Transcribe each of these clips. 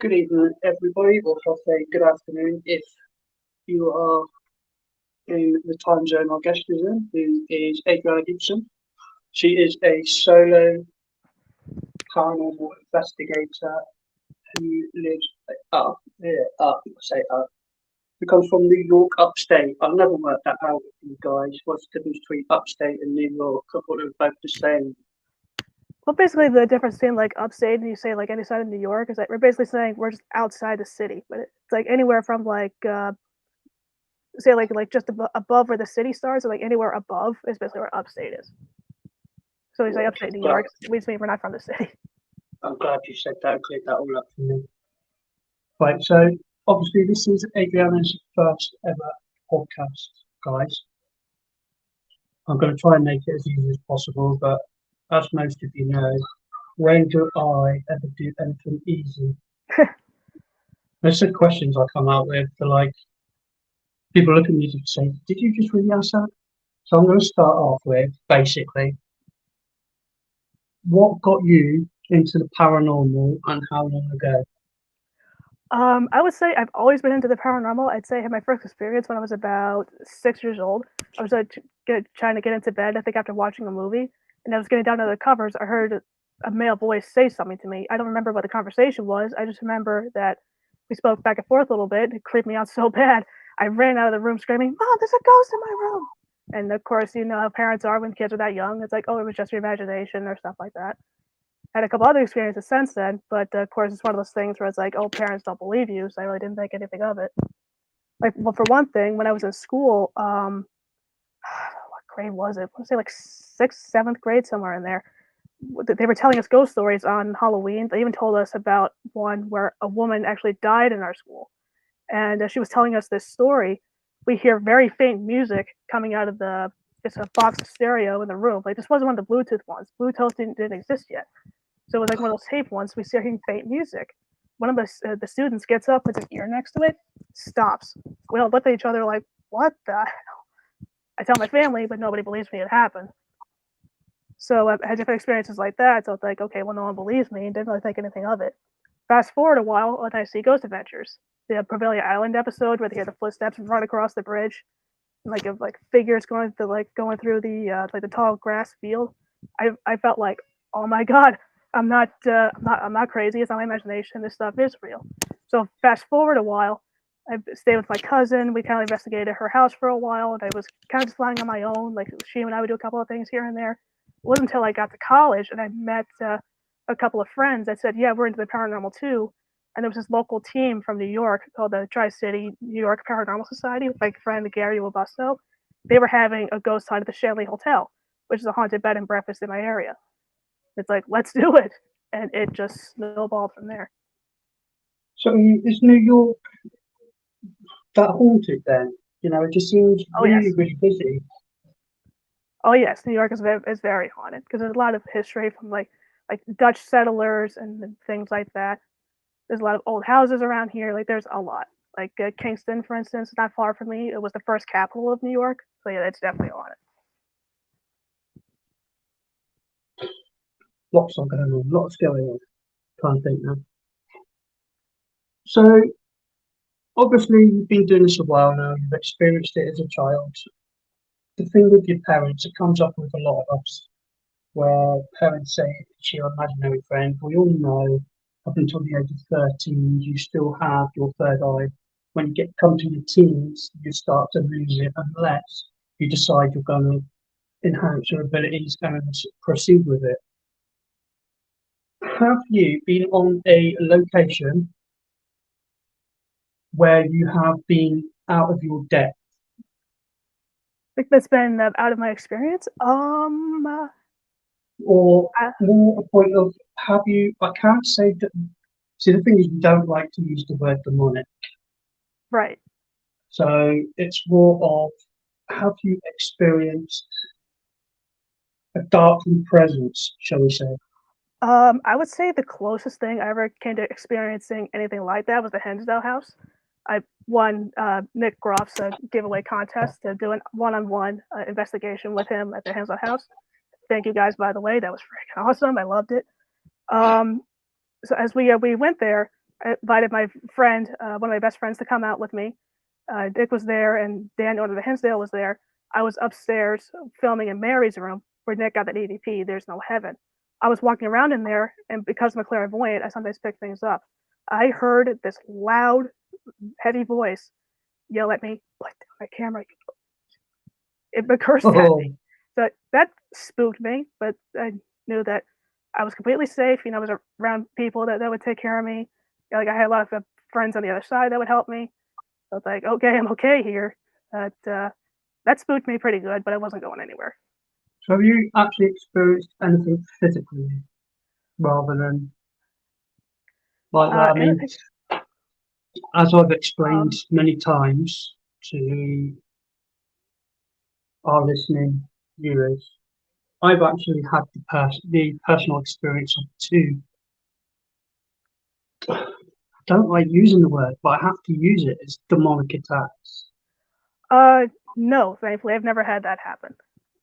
Good evening, everybody, or shall I say good afternoon if you are in the time zone our guest is in, who is Adrianna Gibson. She is a solo paranormal investigator who lives who comes from New York upstate. I've never worked that out with you guys. What's the difference between upstate and New York? I thought they were both the same. Well, basically, the difference between like upstate and you say like any side of New York is that we're basically saying we're just outside the city, but it's like anywhere from like say like just above where the city starts, or like anywhere above is basically where upstate is. So we say upstate New Glad, York, we just mean we're not from the city. I'm glad you said that and cleared that all up for me. Right, so obviously this is Adriana's first ever podcast, guys. I'm going to try and make it as easy as possible, but as most of you know, when do I ever do anything easy? There's some questions I come out with for like people look at me and say, "Did you just really ask that?" So I'm going to start off with basically what got you into the paranormal and how long ago? I would say I've always been into the paranormal. I'd say I had my first experience when I was about 6 years old. I was trying to get into bed, I think after watching a movie, and I was getting down to the covers. I heard a male voice say something to me. I don't remember what the conversation was. I just remember that we spoke back and forth a little bit. It creeped me out so bad. I ran out of the room screaming, "Mom, there's a ghost in my room!" And of course, you know how parents are when kids are that young. It's like, oh, it was just your imagination or stuff like that. Had a couple other experiences since then, but of course, it's one of those things where it's like, oh, parents don't believe you, so I really didn't think anything of it. Like, well, for one thing, when I was in school, what grade was it? I want to say like sixth, seventh grade, somewhere in there. They were telling us ghost stories on Halloween. They even told us about one where a woman actually died in our school, and she was telling us this story. We hear very faint music coming out of the it's a box of stereo in the room. Like this wasn't one of the Bluetooth ones. Bluetooth didn't exist yet. So it was like one of those tape ones. We start hearing faint music. One of the students gets up, puts his ear next to it, stops. We all look at each other like, "What the?" I tell my family, but nobody believes me it happened. So I had different experiences like that. So it's like, okay, well, no one believes me, and didn't really think anything of it. Fast forward a while, and I see Ghost Adventures, the Provelia Island episode where they hear the footsteps run across the bridge, and like of like figures going through the like the tall grass field. I felt like, oh my god, I'm not crazy. It's not my imagination. This stuff is real. So fast forward a while, I stayed with my cousin. We kind of investigated her house for a while, and I was kind of just flying on my own. Like she and I would do a couple of things here and there. It wasn't until I got to college and I met a couple of friends that said, "Yeah, we're into the paranormal too." And there was this local team from New York called the Tri-City New York Paranormal Society with my friend Gary Robusto. They were having a ghost hunt at the Shanley Hotel, which is a haunted bed and breakfast in my area. It's like, let's do it. And it just snowballed from there. So is New York that haunted then? You know, it just seems Oh, really, yes. really busy. Oh, yes. New York is very haunted because there's a lot of history from like Dutch settlers and things like that. There's a lot of old houses around here. Like, there's a lot. Like Kingston, for instance, not far from me. It was the first capital of New York. So, yeah, it's definitely haunted. Lots of going on, lots going on. Can't think now. So obviously you've been doing this a while now. You've experienced it as a child. The thing with your parents, it comes up with a lot of us, where parents say it's your imaginary friend. We all know up until the age of 13, you still have your third eye. When you get come to your teens, you start to lose it unless you decide you're going to enhance your abilities and proceed with it. Have you been on a location where you have been out of your depth? I think that's been out of my experience. Or I, more a point of have you, I can't say that, see, the thing is, we don't like to use the word demonic. right. So it's more of have you experienced a darkened presence, shall we say? I would say the closest thing I ever came to experiencing anything like that was the Hensdale house. I won Nick Groff's giveaway contest to do a one-on-one investigation with him at the Hensdale house. Thank you guys, by the way. That was freaking awesome. I loved it. So as we went there, I invited my friend, one of my best friends, to come out with me. Dick was there, and Daniel of the Hinsdale was there. I was upstairs filming in Mary's room where Nick got that EVP. There's no heaven. I was walking around in there, and because I'm a clairvoyant, I sometimes pick things up. I heard this loud, heavy voice yell at me, "Put down my camera!" It cursed at Oh, me. So that spooked me, but I knew that I was completely safe. You know, I was around people that would take care of me. Like I had a lot of friends on the other side that would help me. So it's like, okay, I'm okay here. But that spooked me pretty good, but I wasn't going anywhere. so have you actually experienced anything physically rather than like that? I mean, Anything, as I've explained um, many times to our listening viewers, I've actually had the personal experience of two. I don't like using the word, but I have to use it. It's demonic attacks. uh, no, thankfully, I've never had that happen.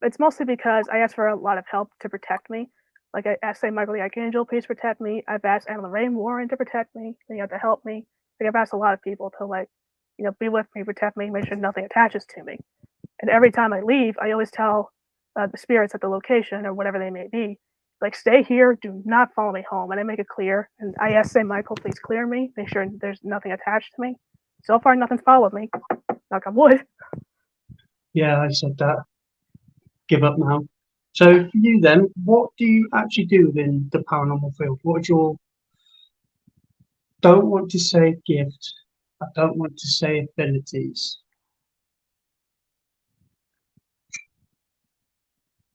It's mostly because I asked for a lot of help to protect me. Like I asked St. Michael the Archangel, please protect me. I've asked Anna Lorraine Warren to protect me. They have to help me. Like I've asked a lot of people to be with me, protect me, make sure nothing attaches to me. And every time I leave, I always tell the spirits at the location or whatever they may be, like, stay here, do not follow me home. And I make it clear. And I ask St. Michael, please clear me, make sure there's nothing attached to me. So far, nothing's followed me. Knock on wood. Yeah, I said that. Give up now. So for you then, what do you actually do within the paranormal field? What's your, don't want to say gift, I don't want to say abilities.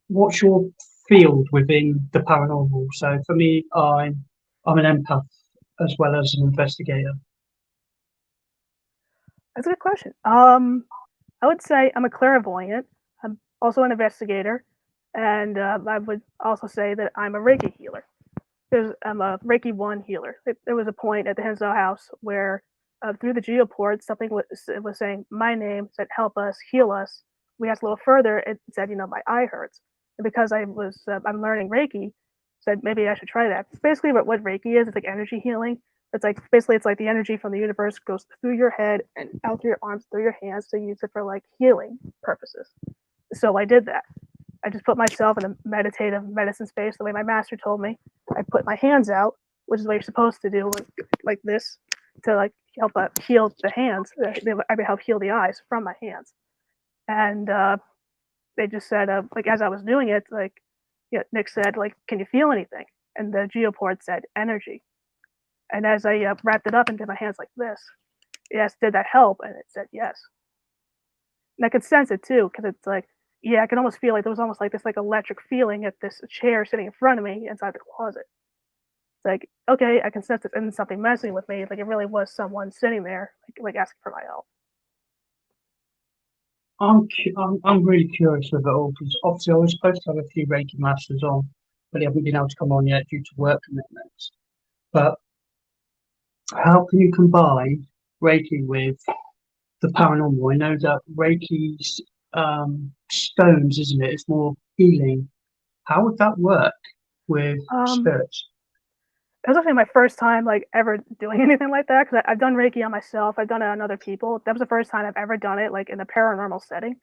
What's your field within the paranormal? So for me, I'm an empath as well as an investigator. That's a good question. I would say I'm a clairvoyant. I'm also an investigator. And I would also say that I'm a Reiki healer. I'm a Reiki 1 healer. There was a point at the Hensel house where through the geoport, something was saying my name, said help us, heal us. We asked a little further, it said, my eye hurts. And because I'm learning Reiki, said maybe I should try that. Basically, what Reiki is, it's like energy healing. It's like the energy from the universe goes through your head and out through your arms, through your hands to use it for like healing purposes. So I did that. I just put myself in a meditative medicine space the way my master told me. I put my hands out, which is what you're supposed to do, like this, to like help heal the hands. I would help heal the eyes from my hands. And they just said, like as I was doing it, like Nick said, like, can you feel anything? And the geoport said energy. And as I wrapped it up and did my hands like this, yes, did that help? And it said yes. And I could sense it too, because it's like, yeah, I could almost feel like there was almost like this like electric feeling at this chair sitting in front of me inside the closet. It's like, okay, I can sense it and something messing with me. Like it really was someone sitting there, like asking for my help. I'm really curious with it all because obviously I was supposed to have a few Reiki masters on, but they haven't been able to come on yet due to work commitments. But how can you combine Reiki with the paranormal? I know that Reiki's stones, isn't it? It's more healing. How would that work with Um, spirits? it was actually my first time like ever doing anything like that because I've done Reiki on myself. I've done it on other people. That was the first time I've ever done it like in a paranormal setting.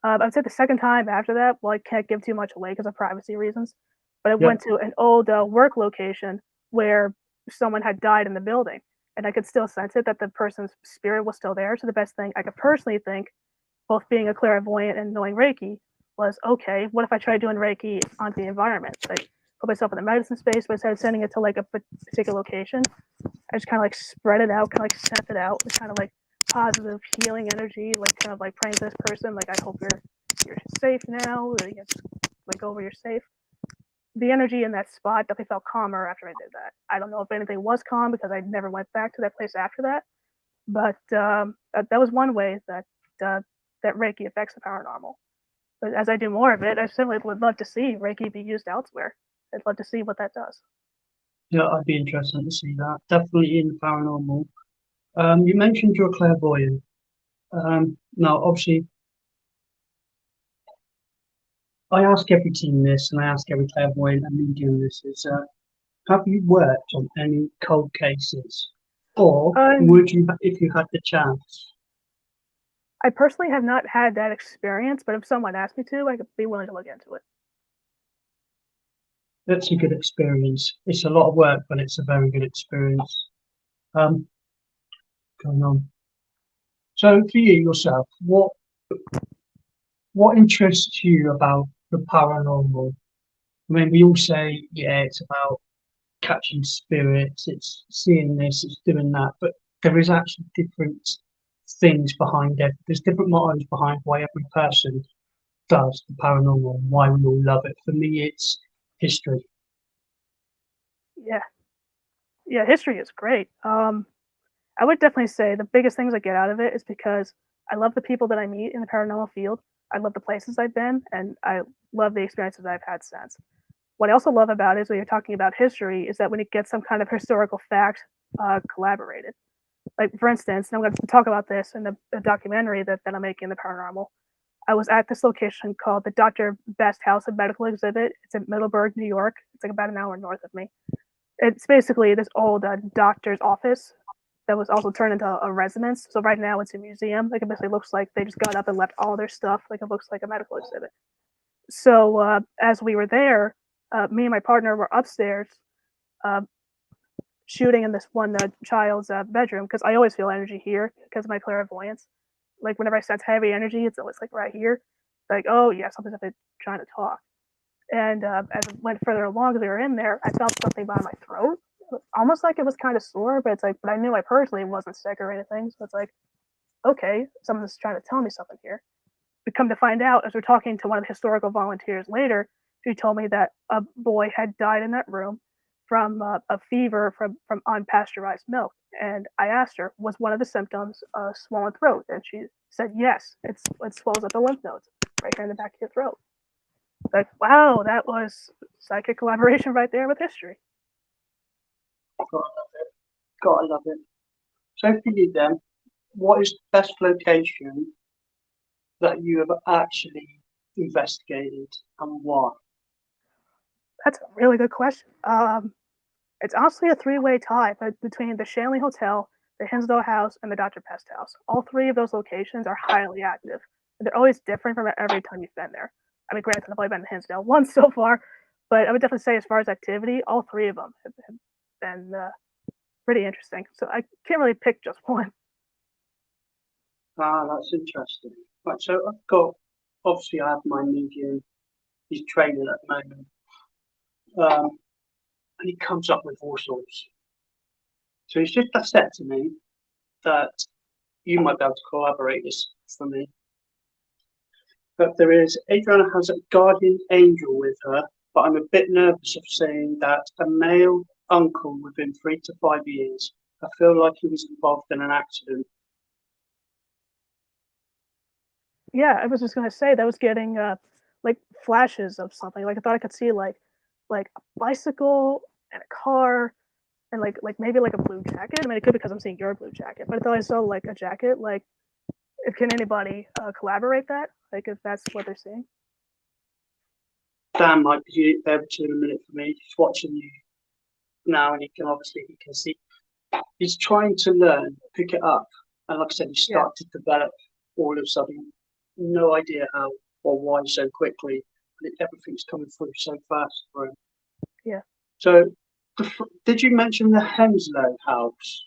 I'd say the second time after that, well, I can't give too much away because of privacy reasons. But I Yep. went to an old work location where someone had died in the building, and I could still sense it that the person's spirit was still there. So the best thing I could personally think, both being a clairvoyant and knowing Reiki, was okay. What if I tried doing Reiki onto the environment? Like put myself in the medicine space, but instead of sending it to like a particular location, I just kind of like spread it out, kind of like sent it out, kind of like positive healing energy, like kind of like praying to this person, like I hope you're safe now, like, just like over you're safe. The energy in that spot definitely felt calmer after I did that. I don't know if anything was calm because I never went back to that place after that, but that was one way uh, that Reiki affects the paranormal. But as I do more of it, I certainly would love to see Reiki be used elsewhere. I'd love to see what that does. Yeah, I'd be interested to see that. Definitely in the paranormal. You mentioned you're a clairvoyant. Now, obviously, I ask every team this, and I ask every clairvoyant and medium this: is have you worked on any cold cases? Or Um, would you, if you had the chance? I personally have not had that experience, but if someone asked me to, I could be willing to look into it. That's a good experience. It's a lot of work, but it's a very good experience. Um, Going on. So for you yourself, what interests you about the paranormal? I mean, we all say, yeah, it's about catching spirits, it's seeing this, it's doing that, but there is actually different things behind it. There's different motives behind why every person does the paranormal and why we all love it. For me, it's history. Yeah, yeah, history is great. I would definitely say the biggest things I get out of it is because I love the people that I meet in the paranormal field. I love the places I've been, and I love the experiences I've had since. What I also love about it is when you're talking about history is that when it gets some kind of historical fact collaborated. Like for instance, and I'm going to talk about this in the documentary that I'm making, the paranormal. I was at this location called the Dr. Best House of Medical Exhibit. It's in Middleburg, New York. It's like about an hour north of me. It's basically this old doctor's office that was also turned into a residence. So right now it's a museum. Like it basically looks like they just got up and left all their stuff. Like it looks like a medical exhibit. So as we were there, me and my partner were upstairs uh, shooting in this one child's bedroom because I always feel energy here because of my clairvoyance. Like whenever I sense heavy energy, it's always like right here. Like, oh yeah, something's trying to talk. And as it went further along, as we were in there, I felt something behind my throat, almost like it was kind of sore, but it's like, but I knew I personally wasn't sick or anything. So it's like, okay, someone's trying to tell me something here. But come to find out, as we're talking to one of the historical volunteers later, she told me that a boy had died in that room from a fever from unpasteurized milk. And I asked her, was one of the symptoms a swollen throat? And she said, yes, it swells up the lymph nodes right here in the back of your throat. Like, wow, that was psychic collaboration right there with history. Gotta love it. Gotta love it. So for you then, what is the best location that you have actually investigated and why? That's a really good question. It's honestly a three-way tie between the Shanley Hotel, the Hinsdale House, and the Dr. Pest House. All three of those locations are highly active. They're always different from every time you've been there. I mean, granted, I've only been to Hinsdale once so far, but I would definitely say as far as activity, all three of them have been pretty interesting. So I can't really pick just one. Ah, that's interesting. Right, so I've got, obviously I have my medium, he's training at the moment, and he comes up with all sorts. So he's just said to me that you might be able to collaborate this for me. But there is, Adrianna has a guardian angel with her, but I'm a bit nervous of saying that a male uncle within 3 to 5 years. I feel like he was involved in an accident. Yeah, I was just gonna say that I was getting like flashes of something. Like I thought I could see like a bicycle and a car and like maybe like a blue jacket. I mean, it could be because I'm seeing your blue jacket, but I thought I saw like a jacket. Like, if can anybody collaborate that? Like, if that's what they're seeing? Dan might be there in a minute for me. He's watching you now, and he can see. He's trying to learn, pick it up, and like I said, he Yeah, started to develop all of a sudden. No idea how or why so quickly, but everything's coming through so fast for him. yeah, So, did you mention the Henslow house?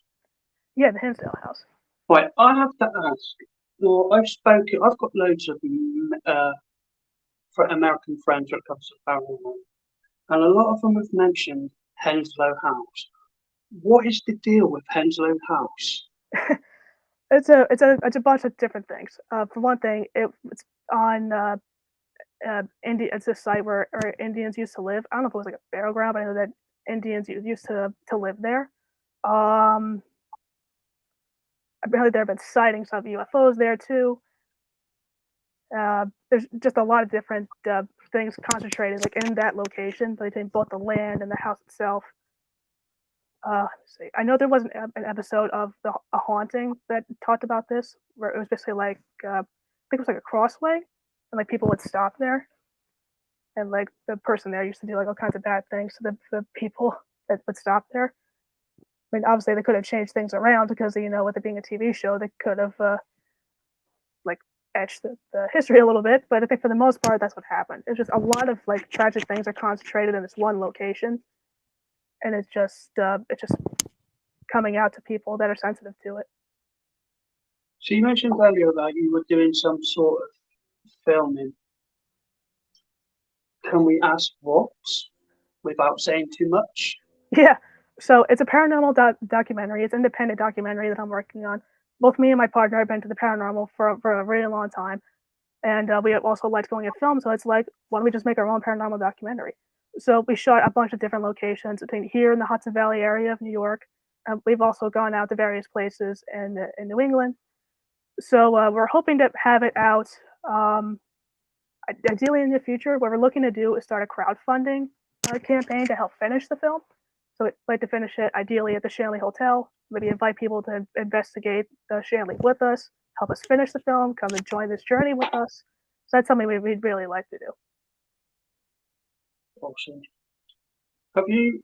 yeah. The Hinsdale house. Right, I have to ask. Well, I've got loads of for American friends when it comes to paranormal, and a lot of them have mentioned Henslow House. What is the deal with Henslow House? It's a bunch of different things. For one thing, it's on India. It's a site where Indians used to live. I don't know if it was like a burial ground, but I know that Indians used to live there. Um, Apparently, there have been sightings of UFOs there too. There's just a lot of different things concentrated like in that location between both the land and the house itself. Let's see. I know there was an episode of a haunting that talked about this, where it was basically like I think it was like a crossway, and like people would stop there, and like the person there used to do like all kinds of bad things to the people that would stop there. I mean, obviously they could have changed things around because with it being a TV show, they could have like etched the history a little bit. But I think for the most part, that's what happened. It's just a lot of like tragic things are concentrated in this one location, and it's just coming out to people that are sensitive to it. So you mentioned earlier that you were doing some sort of filming. Can we ask what, without saying too much? Yeah. So it's a paranormal documentary. It's an independent documentary that I'm working on. Both me and my partner have been to the paranormal for a really long time, and we also liked going to film. So it's like, why don't we just make our own paranormal documentary? So we shot a bunch of different locations between here in the Hudson Valley area of New York. We've also gone out to various places in New England. So we're hoping to have it out um, ideally in the future. What we're looking to do is start a crowdfunding campaign to help finish the film. So we'd like to finish it ideally at the Shanley Hotel. Maybe invite people to investigate the Shanley with us, help us finish the film, come and join this journey with us. So that's something we'd really like to do. Awesome. Have you,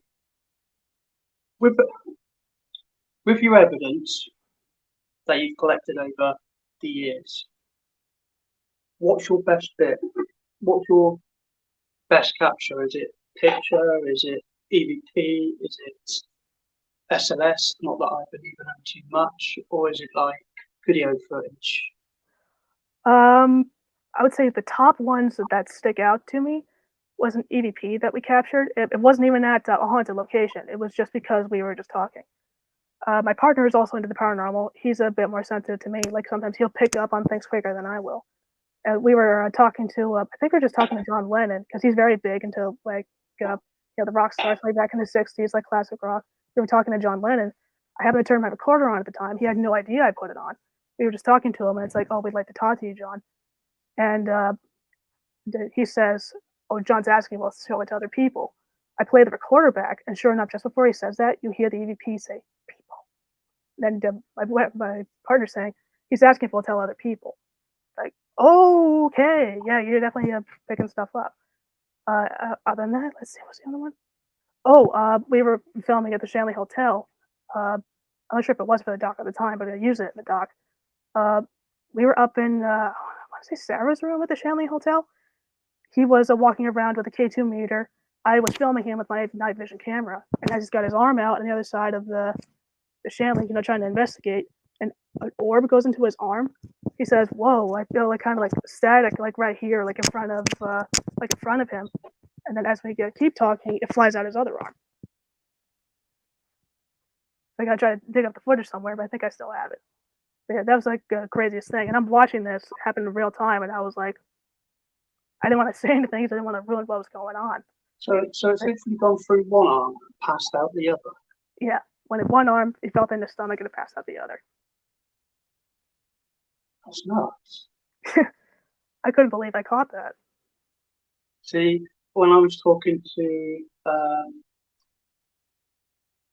with your evidence that you've collected over the years, what's your best bit? What's your best capture? Is it picture? Is it EVP? Is it SLS? Not that I believe in them too much, or is it like video footage? Um, I would say the top ones that stick out to me was an EVP that we captured. It wasn't even at a haunted location. It was just because we were just talking. My partner is also into the paranormal. He's a bit more sensitive to me. Like sometimes he'll pick up on things quicker than I will. We were talking to, I think we were just talking to John Lennon because he's very big into like, the rock stars way back in the '60s, like classic rock. We were talking to John Lennon. I happened to turn my recorder on at the time. He had no idea I put it on. We were just talking to him, and it's like, oh, we'd like to talk to you, John. And he says, oh, John's asking, well, show it to other people. I play the recorder back, and sure enough, just before he says that, you hear the EVP say, people. Then my partner saying, he's asking if we'll tell other people. Like, oh, okay, yeah, you're definitely picking stuff up. Other than that, let's see, what's the other one? Oh, we were filming at the Shanley Hotel. I'm not sure if it was for the doc at the time, but I used it in the doc. Uh, we were up in, I want to say Sarah's room at the Shanley Hotel. He was walking around with a K2 meter. I was filming him with my night vision camera, and I just got his arm out on the other side of the Shanley, trying to investigate. And an orb goes into his arm. He says, "Whoa! I feel like kind of like static, like right here, like in front of him." And then as we keep talking, it flies out his other arm. I gotta try to dig up the footage somewhere, but I think I still have it. But yeah, that was like the craziest thing. And I'm watching this happen in real time, and I was like, I didn't want to say anything because I didn't want to ruin what was going on. So it's literally gone through one arm, passed out the other. Yeah, when it one arm, it felt in the stomach and it passed out the other. That's nuts. I couldn't believe I caught that. See, when I was talking to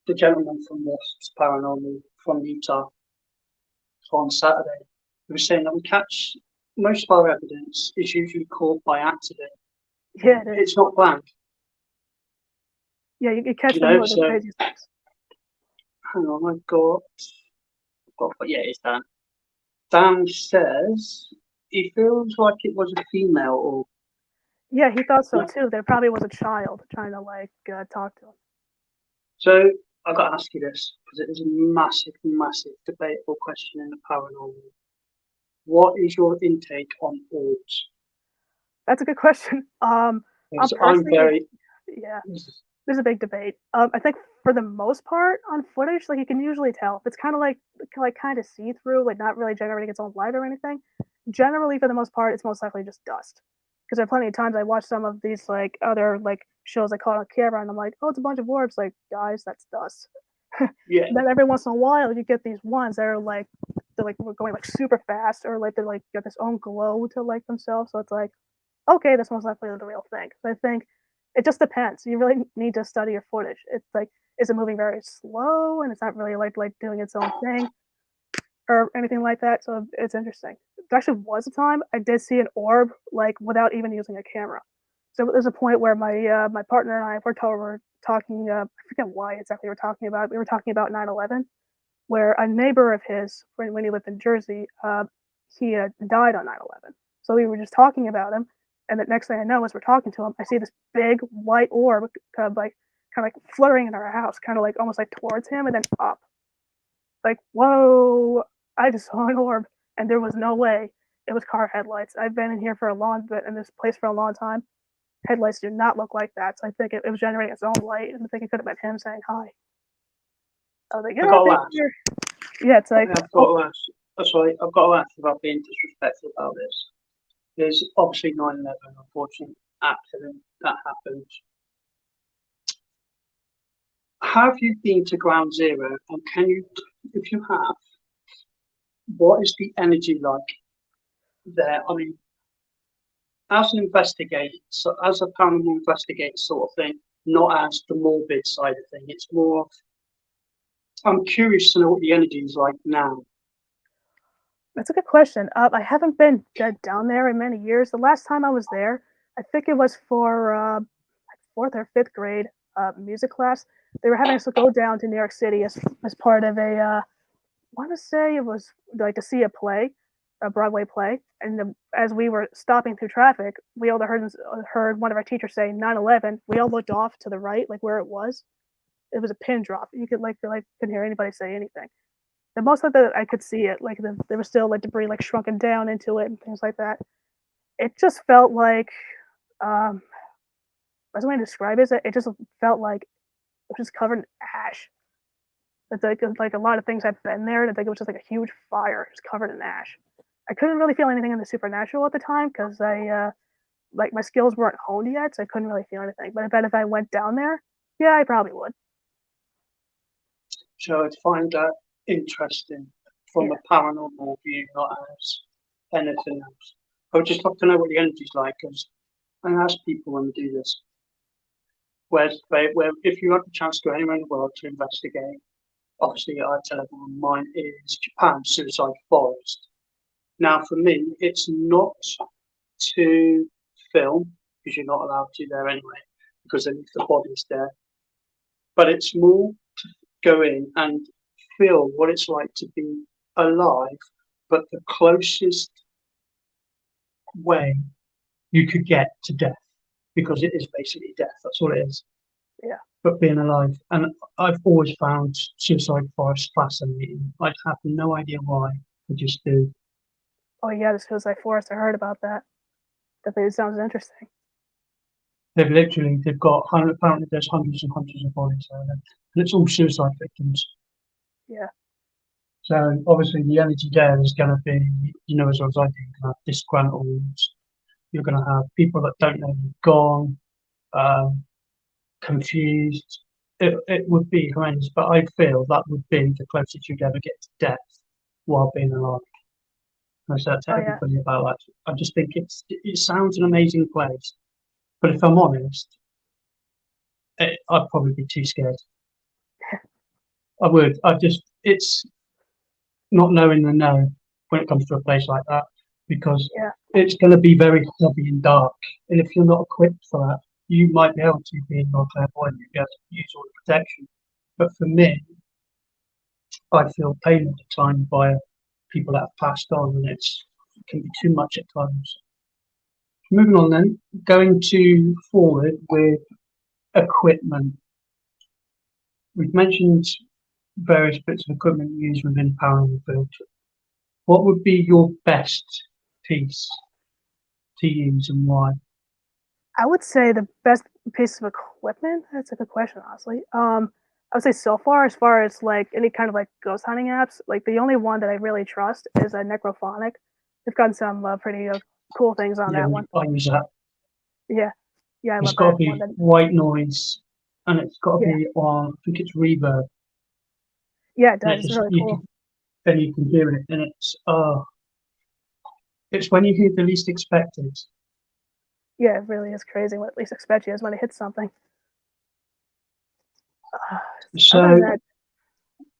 the gentleman from this paranormal from Utah on Saturday, he was saying that we catch most of our evidence is usually caught by accident. Yeah, it is. It's not planned. Yeah, you catch them with the craziest things. Hang on, yeah, it's Dan. Dan says he feels like it was a female or. Yeah, he thought so too. There probably was a child trying to like talk to him. So I've got to ask you this because it is a massive, massive debatable question in the paranormal. What is your intake on orbs? That's a good question. I'm very. Yeah, there's a big debate. I think for the most part on footage, like you can usually tell if it's kind of like kind of see through, like not really generating its own light or anything. Generally, for the most part, it's most likely just dust. Because there are plenty of times I watch some of these like other like shows I caught on camera, and I'm like, oh, it's a bunch of orbs. Like, guys, that's dust. Yeah. Then every once in a while, you get these ones that are like they're like going like super fast, or like they're like got this own glow to like themselves. So it's like, okay, that's most likely the real thing. So I think it just depends. You really need to study your footage. It's like, is it moving very slow and it's not really like doing its own thing or anything like that? So it's interesting. There actually was a time I did see an orb like without even using a camera. So there's a point where my partner and I were talking. I forget why exactly we were talking about. We were talking about 9/11, where a neighbor of his, when he lived in Jersey, he died on 9/11. So we were just talking about him, and the next thing I know, as we're talking to him, I see this big white orb kind of like fluttering in our house, kind of like almost like towards him and then up. Like, whoa! I just saw an orb, and there was no way it was car headlights. I've been in here for a long bit in this place for a long time. Headlights do not look like that, so I think it was generating its own light, and I think it could have been him saying hi. I was like, I yeah, got to thank ask. you. Yeah, it's like, I've got to ask. Sorry, I've got to ask without being disrespectful about this. There's obviously 9/11, unfortunate accident that happened. Have you been to Ground Zero, and can you, if you have, what is the energy like there? I mean, as an investigator, so as a paranormal investigator sort of thing, not as the morbid side of thing. It's more of, I'm curious to know what the energy is like now. that's a good question. I haven't been down there in many years. The last time I was there, I think it was for fourth or fifth grade music class. They were having us go down to New York City as part of I want to say it was like to see a play, a Broadway play. And as we were stopping through traffic, we all heard one of our teachers say 9/11. We all looked off to the right, like where it was. It was a pin drop. You could couldn't hear anybody say anything. The most of it I could see it, like there was still like debris like shrunken down into it and things like that. It just felt like um best way to describe it is that it just felt like it was just covered in ash. It's like a lot of things I've been there, and I think it was just like a huge fire, just covered in ash. I couldn't really feel anything in the supernatural at the time because I like my skills weren't honed yet, so I couldn't really feel anything. But I bet if I went down there, yeah, I probably would. So I'd find that interesting from Yeah. a paranormal view, not as anything else. I would just love to know what the energy's like, because I ask people when we do this, where if you had the chance to go anywhere in the world to investigate, obviously I tell everyone mine is Japan, Suicide Forest. Now, for me, it's not to film, because you're not allowed to there anyway, because they leave the bodies there. But it's more to go in and feel what it's like to be alive, but the closest way you could get to death, because it is basically death. That's all it is. Yeah. But being alive, and I've always found Suicide Forest fascinating. I have no idea why. I just do. Oh yeah, this feels like forest. I heard about that. Definitely sounds interesting. They've got apparently there's hundreds and hundreds of bodies there, and it's all suicide victims. Yeah. So obviously the energy there is going to be, as well as I do, you're going to have disgruntled. You're going to have people that don't know you're gone, confused. It would be horrendous, but I feel that would be the closest you'd ever get to death while being alive. And I said to Oh yeah. everybody about that. I just think it sounds an amazing place, but if I'm honest, I'd probably be too scared. I would. It's not knowing the know when it comes to a place like that, because Yeah. it's going to be very heavy and dark. And if you're not equipped for that, you might be able to be more clairvoyant, you'd be able to use all the protection. But for me, I feel pain all the time by people that have passed on, and it can be too much at times. Moving on then, going to forward with equipment. We've mentioned various bits of equipment used within paranormal field. What would be your best piece to use and why? I would say the best piece of equipment. That's a good question, honestly. I would say so far, as far as like any kind of like ghost hunting apps, like the only one that I really trust is a Necrophonic. They've gotten some pretty cool things on Yeah, that one. I use that. Yeah, yeah, I It's love got to that one. be white noise, and it's got to Yeah, be on. I think it's reverb. yeah, it And does. It's really you cool. can then you can hear it, and it's when you hear the least expected. Yeah, it really is crazy. What at least expect you is when it hits something. Uh, Other than So that,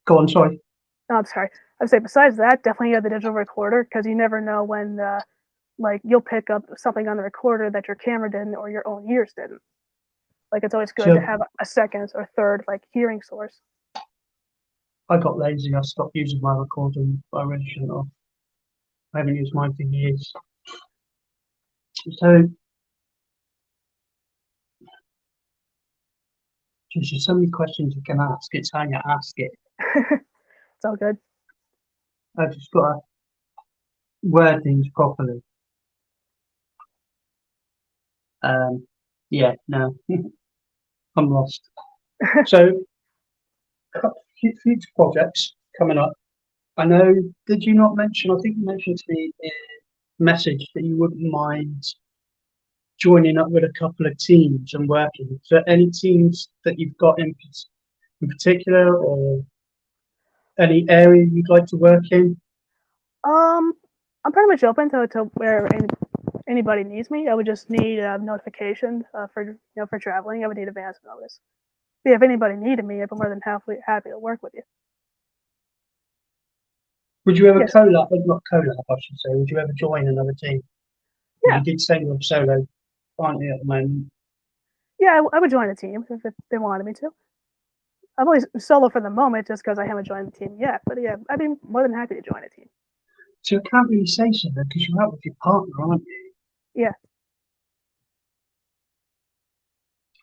go on, sorry. no, I'm sorry. I would say besides that, definitely the digital recorder because you never know when like you'll pick up something on the recorder that your camera didn't or your own ears didn't. Like it's always good to So have a second or third like hearing source. I got lazy. I stopped using my recording. I really shouldn't have. I haven't used mine for years. So there's so many questions you can ask. It's how you ask it. It's all good. I've just got to word things properly. Yeah, no, I'm lost. So future projects coming up. I know. Did you not mention? I think you mentioned to me in a message that you wouldn't mind joining up with a couple of teams and working. So any teams that you've got in particular, or any area you'd like to work in? I'm pretty much open to where anybody needs me. I would just need a notification for for traveling. I would need advance notice. But yeah, if anybody needed me, I'd be more than happy to work with you. Would you ever Yes. collab? Not collab, I should say. Would you ever join another team? Yeah. You did say you're solo, aren't you, at the moment? Yeah, I would join a team if they wanted me to. I'm only solo for the moment just because I haven't joined the team yet. But yeah, I'd be more than happy to join a team. So I can't really say so because you're out with your partner, aren't you? Yeah.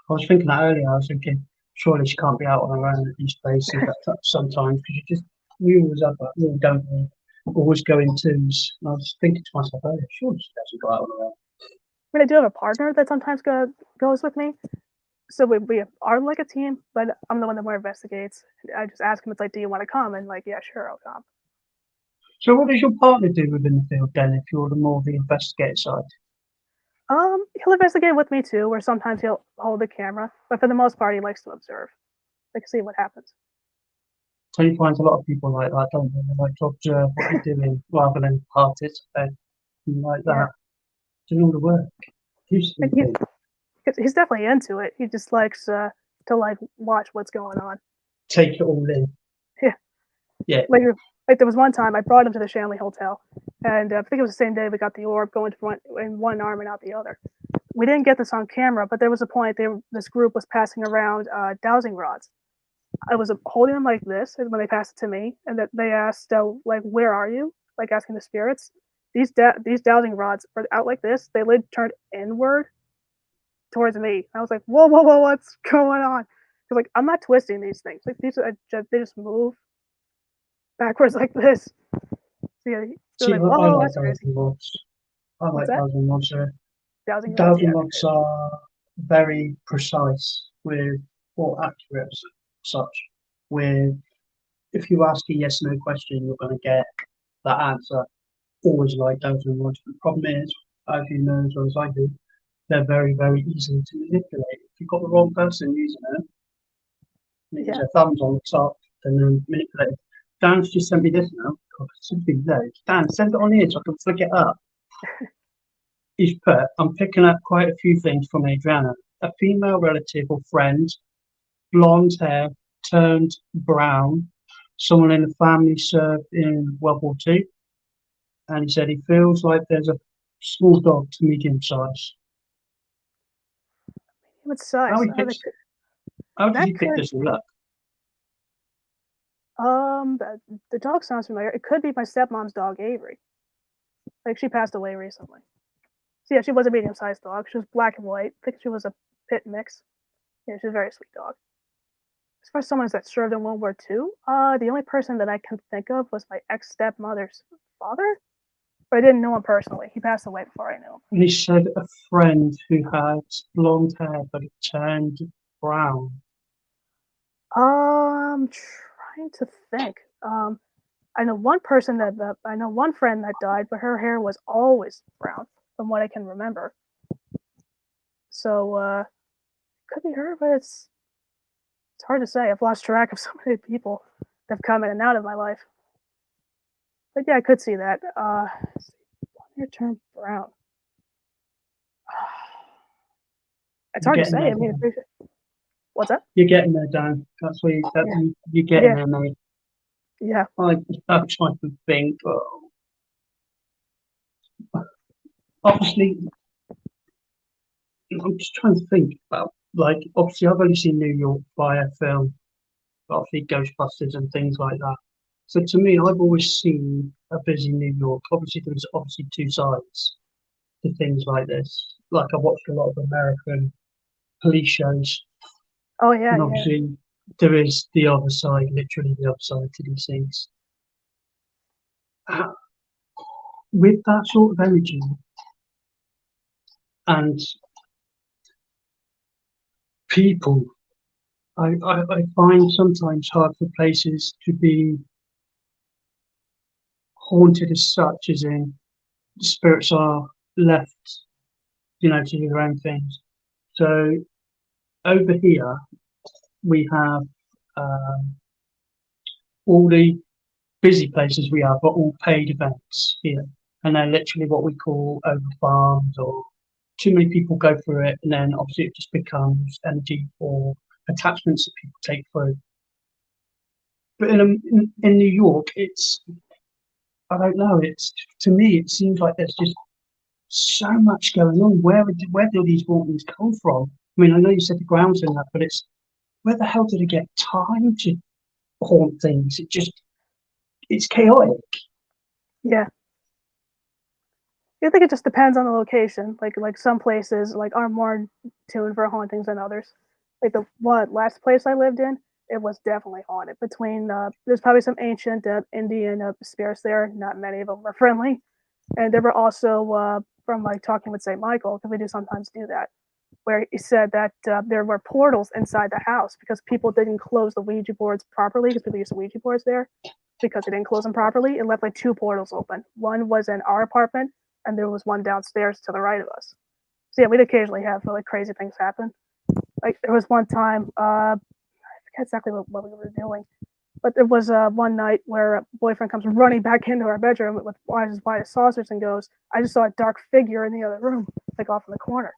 I was thinking that earlier. I was thinking, surely she can't be out on her own at these places sometimes because we always have that rule, don't we? Always go in twos. And I was thinking to myself earlier, surely she doesn't go out on her own. I mean, I do have a partner that sometimes goes with me. So we are like a team, but I'm the one that more investigates. I just ask him, it's like, do you want to come? And like, yeah, sure, I'll come. So what does your partner do within the field then if you're the more the investigator side? He'll investigate with me too, or sometimes he'll hold the camera, but for the most part, he likes to observe, like see what happens. So you find a lot of people like that, don't they? They like to observe what you're doing rather than participate and like Yeah, that. Doing all the work. Who's like thinking? he's definitely into it. He just likes to like watch what's going on. Take it all in. Yeah, Yeah. like there was one time I brought him to the Shanley Hotel, and I think it was the same day we got the orb going to one in one arm and out the other. We didn't get this on camera, but there was a point this group was passing around dowsing rods. I was holding them like this when they passed it to me, and that they asked, like, "Where are you?" Like asking the spirits. These dowsing rods are out like this. They lid turned inward towards me. I was like, "Whoa, whoa, whoa! What's going on?" Because like I'm not twisting these things. Like they just move backwards like this. So yeah, they're See, like, I "Whoa, like that's crazy." dowsing rods. I What's like that? dowsing rods. Dowsing rods? Dowsing Yeah. rods are very precise with or accurate as such. With if you ask a yes no question, you're going to get that answer. Always like dowsing rods. The problem is, as you know as well as I do, they're very, very easy to manipulate. If you've got the wrong person using them, use Yeah. their thumbs on the top, and then manipulate it. Dan's just sent me this now. God, it's something loads. Dan, send it on here so I can flick it up. He's put, I'm picking up quite a few things from Adrianna. A female relative or friend, blonde hair, turned brown, someone in the family served in World War II. And he said he feels like there's a small dog to medium size. What size? How he picks, how does That he pick could this all up? the dog sounds familiar. It could be my stepmom's dog, Avery. Like she passed away recently. So yeah, she was a medium-sized dog. She was black and white. I think she was a pit mix. Yeah, she's a very sweet dog. As far as someone that served in World War II, the only person that I can think of was my ex-stepmother's father, but I didn't know him personally. He passed away before I knew him. And he said a friend who had blonde hair but it turned brown. Trying to think. I know one person I know one friend that died, but her hair was always brown, from what I can remember. So could be her, but it's hard to say. I've lost track of so many people that have come in and out of my life. But yeah, I could see that. Hair turned brown. It's You're hard to getting say. there, I mean, Dan. what's that? You're getting there, Dan. That's where Yeah, you're getting yeah, there, mate. yeah. I'm trying to think. Oh, obviously, I'm just trying to think about, like, obviously, I've only seen New York via film, obviously Ghostbusters and things like that. So to me, I've always seen a busy New York. Obviously, there's obviously two sides to things like this. Like I watched a lot of American police shows, Oh yeah, and yeah, obviously there is the other side, literally the other side to these things. Uh, With that sort of energy, and people, I find sometimes hard for places to be haunted as such, as in spirits are left, to do their own things. So over here we have um, all the busy places we have, but all paid events here, and they're literally what we call over farms, or too many people go through it, and then obviously it just becomes energy or attachments that people take through. But in New York, it's I don't know. It's to me, it seems like there's just so much going on. Where do these hauntings come from? I mean, I know you said the grounds in that, but it's where the hell did it get time to haunt things? It's chaotic. yeah. I think it just depends on the location. Like some places are more tuned for hauntings than others. Like the what last place I lived in, it was definitely haunted. Between there's probably some ancient Indian spirits there. Not many of them were friendly, and there were also from like talking with Saint Michael, because we do sometimes do that, where he said that there were portals inside the house because people didn't close the Ouija boards properly, because people used the Ouija boards there because they didn't close them properly. It left like two portals open. One was in our apartment, and there was one downstairs to the right of us. So yeah, we'd occasionally have like crazy things happen. Like there was one time, I forget exactly what we were doing, but there was one night where a boyfriend comes running back into our bedroom with eyes as wide as saucers and goes, "I just saw a dark figure in the other room, like off in the corner."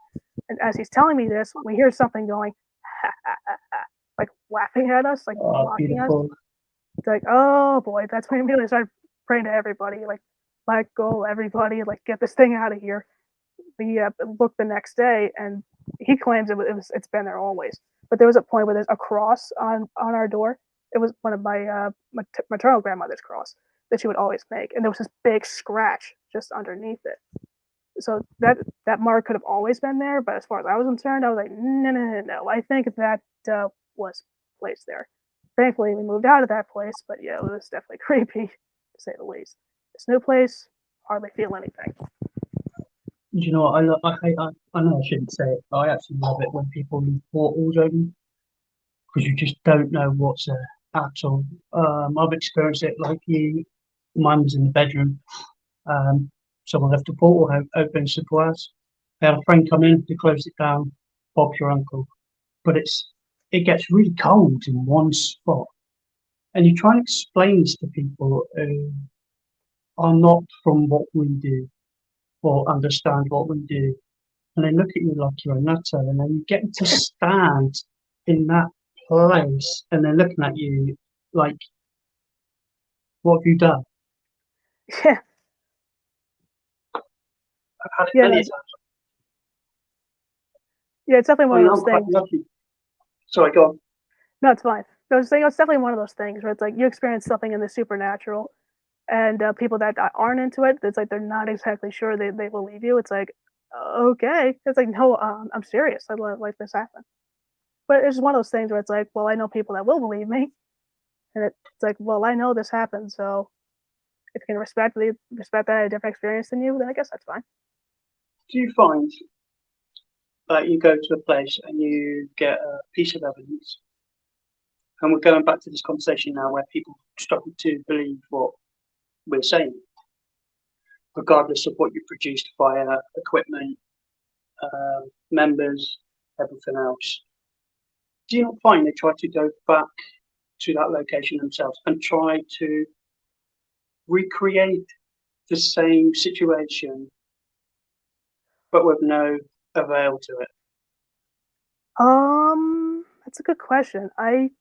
And as he's telling me this, we hear something going, ha, ha, ha, ha, like laughing at us, like mocking us. Beautiful. It's like, oh boy, that's when we immediately started praying to everybody, like, let go, everybody, like, get this thing out of here. We looked the next day, and he claims it's been there always. But there was a point where there's a cross on our door. It was one of my maternal grandmother's cross that she would always make, and there was this big scratch just underneath it. So that mark could have always been there, but as far as I was concerned, I was like, no, no, no, no. I think that was placed there. Thankfully, we moved out of that place, but yeah, it was definitely creepy to say the least. This new place, hardly feel anything. You know what? I hate. I know I shouldn't say it, but I actually love it when people leave portals open because you just don't know what's there at all. I've experienced it like you. Mine was in the bedroom. Um, Someone left a portal open, simple as. They had a friend come in, they closed it down. Bob's your uncle, but it gets really cold in one spot, and you try and explain this to people who are not from what we do or understand what we do, and they look at you like you're a nutter, and then you get to stand in that place, and they're looking at you like, "What have you done?" Yeah, I've had it yeah, no, many times. yeah. It's definitely I one of mean, those I'm quite things. lucky. Sorry, go on. No, it's fine. I was saying it's definitely one of those things where it's like you experience something in the supernatural, and people that aren't into it, it's like they're not exactly sure they believe you. It's like, okay, it's like no, I'm serious. I let this happen. But it's just one of those things where it's like, well, I know people that will believe me, and it's like, well, I know this happened, so if you can respect that I had a different experience than you, then I guess that's fine. Do you find that you go to a place and you get a piece of evidence, and we're going back to this conversation now where people struggle to believe what we're saying, regardless of what you produced via equipment, members, everything else. Do you not find they try to go back to that location themselves and try to recreate the same situation, but with no avail to it? That's a good question. I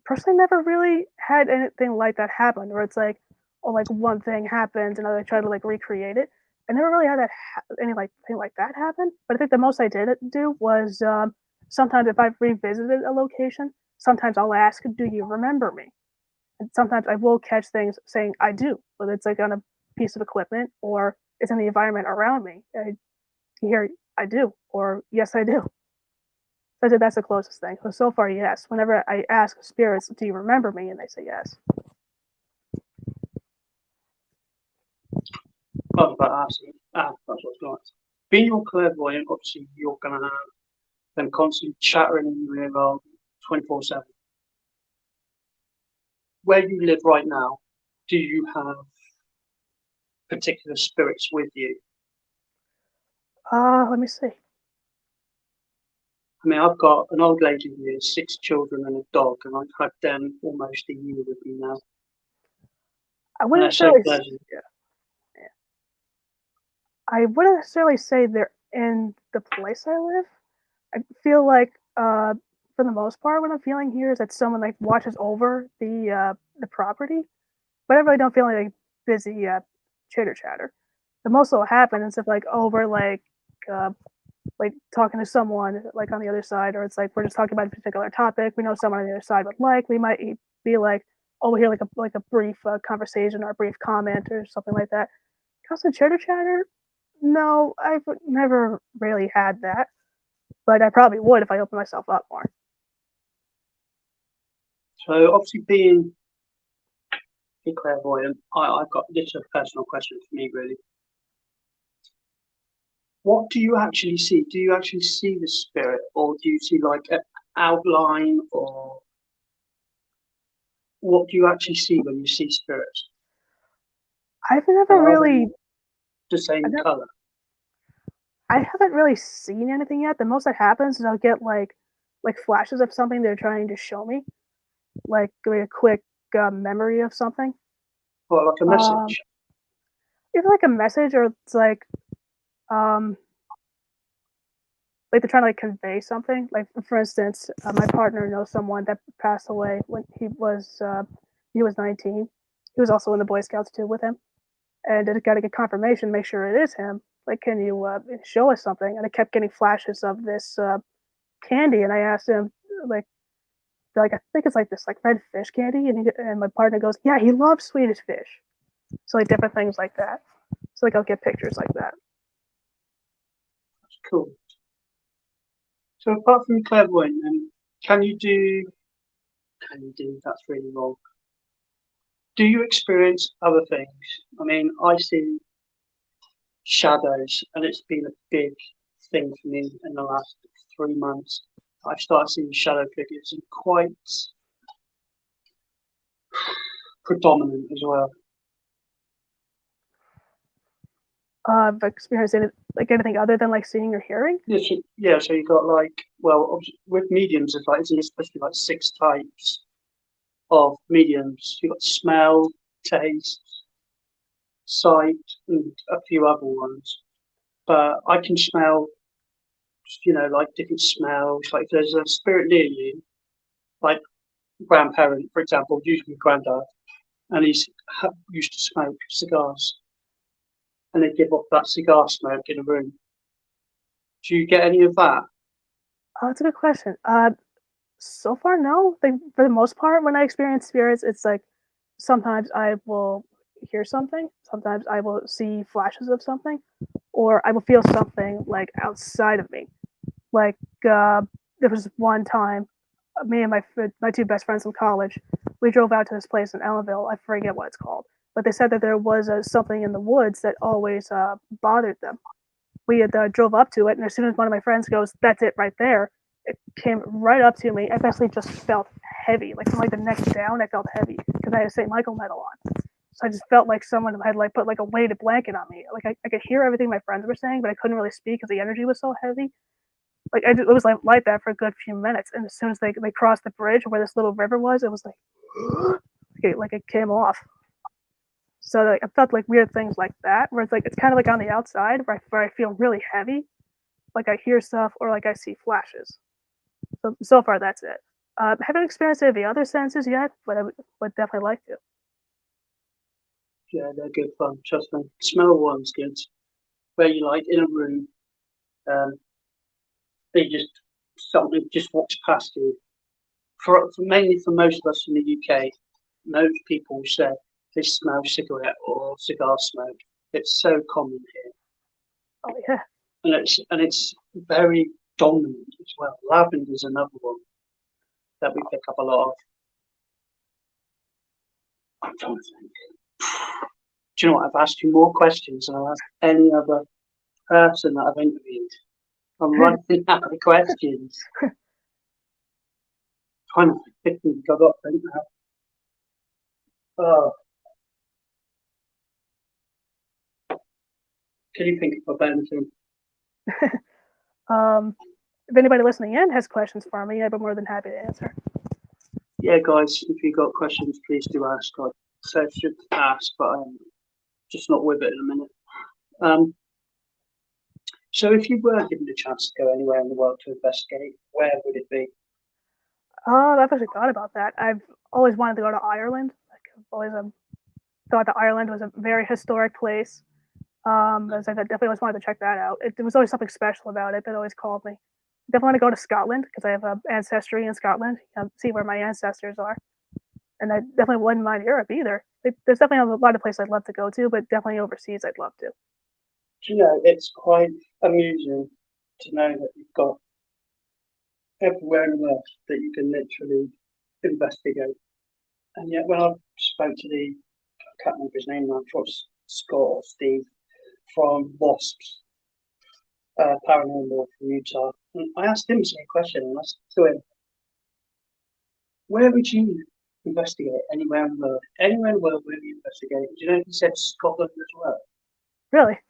personally never really had anything like that happen where it's like, oh, like one thing happened and I try to like recreate it. I never really had any like thing like that happen. But I think the most I did do was sometimes if I've revisited a location, sometimes I'll ask, "Do you remember me?" And sometimes I will catch things saying I do, whether it's like on a piece of equipment or it's in the environment around me. I hear I do or yes I do. I think that's the closest thing. So far, yes. Whenever I ask spirits, "Do you remember me?" and they say yes. Well, but that's what it's like. Being all clairvoyant, obviously, you're going to have them constantly chattering in your ear 24/7. Where you live right now, do you have particular spirits with you? Let me see. I mean, I've got an old lady here, 6 children and a dog, and I've had them almost a year with me now, I and wouldn't they're so necessarily. pleasant. Yeah, yeah. I wouldn't necessarily say they're in the place I live. I feel like, for the most part, what I'm feeling here is that someone like watches over the property, but I really don't feel any like busy chitter chatter. The most that will happen is if like over uh, like talking to someone like on the other side, or it's like we're just talking about a particular topic. We know someone on the other side would like. We might be like over here like a brief conversation or a brief comment or something like that. Constant chitter chatter? No, I've never really had that, but I probably would if I opened myself up more. So, obviously, being a clairvoyant, I've got this is a personal question for me, really. What do you actually see? Do you actually see the spirit, or do you see like an outline, or what do you actually see when you see spirits? I've never Are they really, the I've same never, color? I haven't really seen anything yet. The most that happens is I'll get like flashes of something they're trying to show me, like give me a quick memory of something. Or like a Um, message? Either like a message or it's um like they're trying to like convey something. Like for instance, my partner knows someone that passed away when he was 19. He was also in the Boy Scouts too with him, and I got to get confirmation, make sure it is him. Like, can you show us something? And I kept getting flashes of this candy, and I asked him like I think it's like this like red fish candy, and my partner goes, yeah, he loves Swedish fish. So like different things like that. So like I'll get pictures like that. That's cool. So apart from clairvoyant, then can you do? Can you do? That's really wrong. Do you experience other things? I mean, I see shadows, and it's been a big thing for me in the last 3 months. I've started seeing shadow figures and quite predominant as well. I've experienced like anything other than like seeing or hearing. Yeah, so you got like, well, with mediums, it's like, it's supposed to be like 6 types of mediums. You got smell, taste, sight, and a few other ones. But I can smell, like different smells. Like if there's a spirit near you, like grandparent, for example, usually granddad, and used to smoke cigars, and they give off that cigar smoke in a room. Do you get any of that? Oh, that's a good question. So far, no. Like, for the most part, when I experience spirits, it's like sometimes I will hear something, sometimes I will see flashes of something, or I will feel something like outside of me. Like uh, there was one time, me and my two best friends from college, we drove out to this place in Ellenville. I forget what it's called, but they said that there was something in the woods that always bothered them. We had drove up to it, and as soon as one of my friends goes, "That's it right there," it came right up to me. I basically just felt heavy, like from like the neck down. I felt heavy because I had a St. Michael medal on. So I just felt like someone had like put like a weighted blanket on me. Like I could hear everything my friends were saying, but I couldn't really speak because the energy was so heavy. Like it was like that for a good few minutes, and as soon as they crossed the bridge where this little river was, it was like like it came off. So like, I felt like weird things like that, where it's kind of like on the outside, where I feel really heavy, like I hear stuff or like I see flashes. So far that's it. Haven't experienced any of the other senses yet, but I would definitely like to. Yeah, they're good fun. Trust me. Smell one's good. where you like in a room, they something just walks past you. Mainly for most of us in the UK, most people say they smell cigarette or cigar smoke. It's so common here, Oh yeah. and it's very dominant as well. Lavender is another one that we pick up a lot of. I'm trying to think. Do you know what? I've asked you more questions than I've asked any other person that I've interviewed. I'm running out of questions. Trying to think if I got think now. Oh, can you think of anything? If anybody listening in has questions for me, I'd be more than happy to answer. Yeah, guys, if you got questions, please do ask. I said should ask, but I'm just not with it in a minute. So if you were given a chance to go anywhere in the world to investigate, where would it be? I've actually thought about that. I've always wanted to go to Ireland. Like, I've always thought that Ireland was a very historic place. As I definitely always wanted to check that out. There was always something special about it that always called me. Definitely want to go to Scotland because I have ancestry in Scotland. See where my ancestors are, and I definitely wouldn't mind Europe either. There's definitely a lot of places I'd love to go to, but definitely overseas I'd love to. Do you know, it's quite amusing to know that you've got everywhere in the world that you can literally investigate. And yet, when I spoke to I can't remember his name now, it was Scott or Steve from Wasps Paranormal from Utah, and I asked him the same question, and I said to him, where would you investigate anywhere in the world? Anywhere in the world, where would you investigate? Do you know, he said Scotland as well. Really?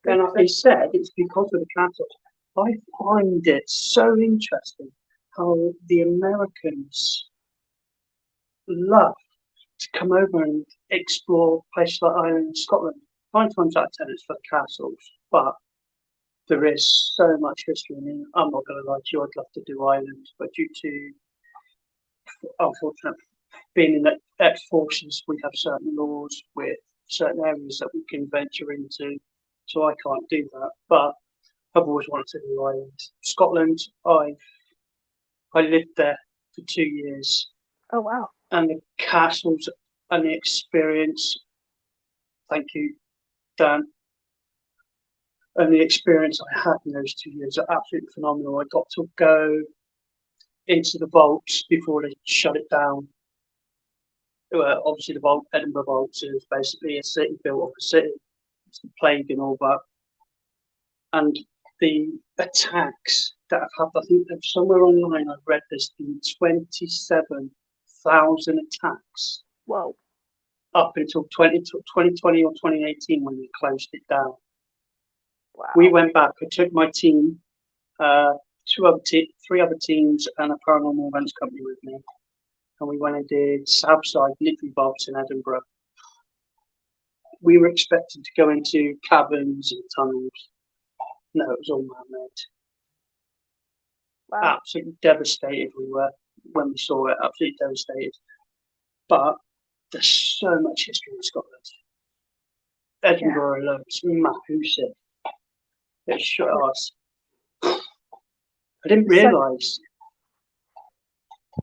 And he said it's because of the castles. I find it so interesting how the Americans love to come over and explore places like Ireland and Scotland. 9 times out of 10 it's for the castles, but there is so much history in it. I'm not going to lie to you, I'd love to do Ireland, but due to, unfortunately, being in the ex-forces, we have certain laws with certain areas that we can venture into, so I can't do that. But I've always wanted to do Ireland. Scotland, I lived there for 2 years. Oh wow! And the castles and the experience. Thank you, Dan. And the experience I had in those 2 years are absolutely phenomenal. I got to go into the vaults before they shut it down. Obviously, the vault, Edinburgh Vault, is basically a city built on a city. It's the plague and all that. And the attacks that I've had, I think somewhere online I've read there's been 27,000 attacks. Whoa. Up until 2020 or 2018 when we closed it down. Wow. We went back, I took my team, 3 other teams and a paranormal events company with me. And we went and did Southside Literary Vaults in Edinburgh. We were expected to go into caverns and tunnels. No, it was all man-made. Wow. Absolutely devastated we were when we saw it, absolutely devastated. But there's so much history in Scotland. Edinburgh alone, it's massive. It shut us. I didn't realise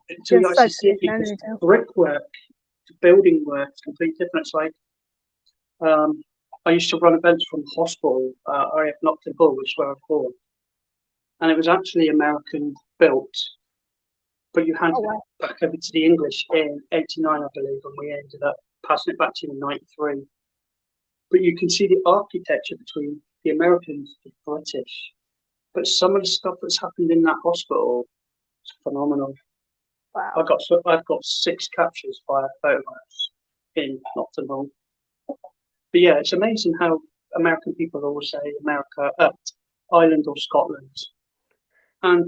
until you actually see it, because brickwork, building work is completely different. It's like I used to run events from the hospital, RAF Nocton Hall, which is where I was born, and it was actually American built, but you handed it back over to the English in '89, I believe, and we ended up passing it back to you in '93. But you can see the architecture between the Americans and the British. But some of the stuff that's happened in that hospital is phenomenal. Wow. I've got 6 captures via photographs in Nocton Hall. But yeah, it's amazing how American people always say Ireland or Scotland. And